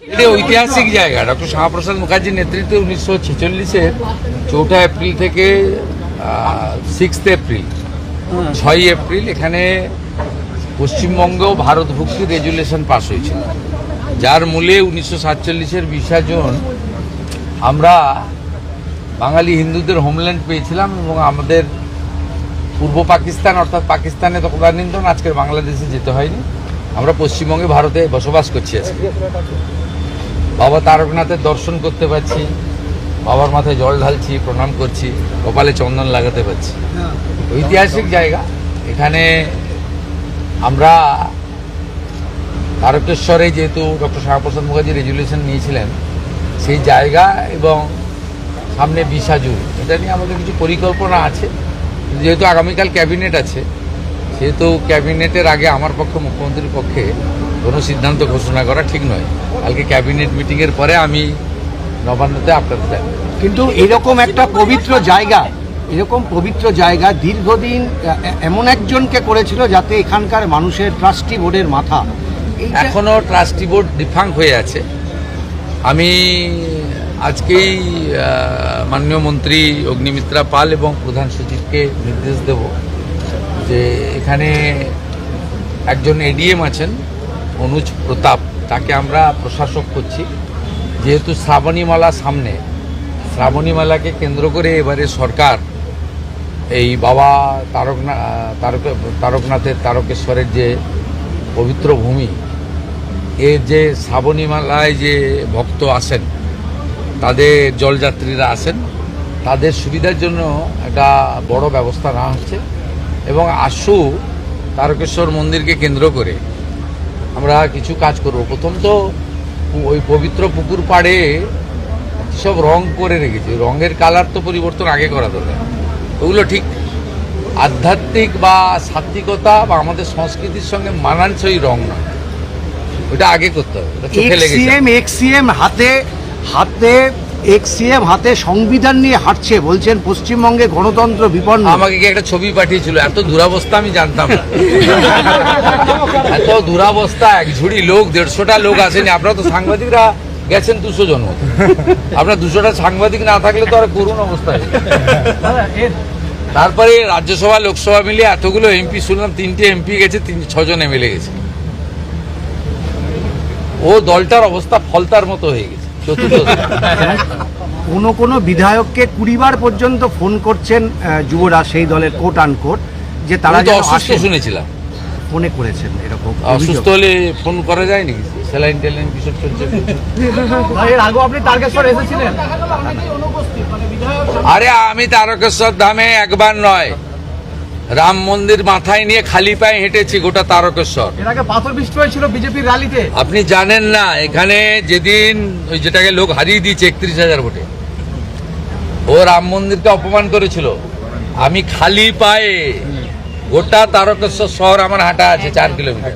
এটা ঐতিহাসিক জায়গা। ডক্টর শ্যামাপ্রসাদ মুখার্জির নেতৃত্বে 1946-এর 4 এপ্রিল থেকে 6 এপ্রিল 6 এপ্রিল এখানে পশ্চিমবঙ্গেও ভারত ভুক্তি রেজুলেশন পাস হয়েছিল, যার মূলে 1947-এর 20 জুন আমরা বাঙালি হিন্দুদের হোমল্যান্ড পেয়েছিলাম এবং আমাদের পূর্ব পাকিস্তান অর্থাৎ পাকিস্তানে তদানীন্তন আজকের বাংলাদেশে যেতে হয়নি। আমরা পশ্চিমবঙ্গে ভারতে বসবাস করছি আজকে। বাবা তারকনাথের দর্শন করতে পারছি, বাবার মাথায় জল ঢালছি, প্রণাম করছি, কপালে চন্দন লাগাতে পারছি। ঐতিহাসিক জায়গা। এখানে আমরা তারকেশ্বরে যেহেতু ডক্টর শ্যামাপ্রসাদ মুখার্জি রেজুলেশন নিয়েছিলেন সেই জায়গা এবং সামনে 20 জুন, এটা নিয়ে আমাদের কিছু পরিকল্পনা আছে। যেহেতু আগামীকাল ক্যাবিনেট আছে, সেহেতু ক্যাবিনেটের আগে আমার পক্ষে মুখ্যমন্ত্রীর পক্ষে কোনো সিদ্ধান্ত ঘোষণা করা ঠিক নয়। কালকে ক্যাবিনেট মিটিংয়ের পরে আমি নবান্নতে আপনাদের জানাবো। কিন্তু এরকম একটা পবিত্র জায়গা দীর্ঘদিন এমন একজনকে করেছিল যাতে এখানকার মানুষের ট্রাস্টি বোর্ডের মাথা। এখনো ট্রাস্টি বোর্ড ডিফাঙ্ক হয়ে আছে। আমি আজকেই মাননীয় মন্ত্রী অগ্নিমিত্রা পাল এবং প্রধান সচিবকে নির্দেশ দেব যে এখানে একজন এডিএম আছেন অনুজ প্রতাপ, তাকে আমরা প্রশাসক করছি। যেহেতু শ্রাবণী মেলা সামনে, শ্রাবণী মেলাকে কেন্দ্র করে এবারে সরকার এই বাবা তারকনাথের তারকেশ্বরের যে পবিত্র ভূমি, এর যে শ্রাবণী মেলায় যে ভক্ত আসেন, তাদের জলযাত্রীরা আসেন, তাদের সুবিধার জন্য একটা বড় ব্যবস্থা নেওয়া হচ্ছে। এবং আশু তারকেশ্বর মন্দিরকে কেন্দ্র করে আমরা কিছু কাজ করব। প্রথম তো ওই পবিত্র পুকুর পাড়ে সব রং করে রেখেছি, রঙের কালার তো পরিবর্তন আগে করা দরকার। ওগুলো ঠিক আধ্যাত্মিক বা সাত্বিকতা বা আমাদের সংস্কৃতির সঙ্গে মানানসই রং না, ওটা আগে করতে হবে। এক্সিএম হাতে সংবিধান নিয়ে হাঁটছে, বলছেন পশ্চিমবঙ্গে গণতন্ত্র বিপন্ন। আমাকে কি একটা ছবি পাঠিয়েছিল, এত দুরাবস্থা আমি জানতাম না। এত দুরাবস্থা, এক ঝুড়ি লোক, 150টা লোক আসেনি। আপনারা তো সাংবাদিকরা গেছেন 200 জন, আপনার 200টা সাংবাদিক না থাকলে তো আর করুণ অবস্থা। তারপরে রাজ্যসভা লোকসভা মিলিয়ে এতগুলো এমপি শুনলাম, 3টে এমপি গেছে, 6 জন এমএলএ গেছে। ও দলটার অবস্থা ফলতার মতো হয়ে গেছে। কোন বিধায়ককে 20 বার পর্যন্ত ফোন করছেন যুবরা, সেই দলের কোট আনকোট, যে তারা অসুস্থ শুনেছিলাম। ফোনে করেছেন এরকম? অসুস্থ হলে ফোন করা যায় নাকি? স্যালাইন টেলাইন কিসব চলছে? আরে আমি তারকেশ্বর ধামে একবার নয়, রাম মন্দির মাথায় নিয়ে খালি পায়ে হেঁটেছি গোটা তারকেশ্বর। এর আগে পাথর বৃষ্টি হয়েছিল বিজেপির র্যালিতে। আপনি জানেন না, এখানে যেদিন ওই যেটাকে লোক হারিয়ে দিয়েছে 31,000 ভোটে, ও রাম মন্দিরকে অপমান করেছিল, আমি খালি পায়ে গোটা তারকেশ্বর শহর আমার হাঁটা আছে 4 কিলোমিটার।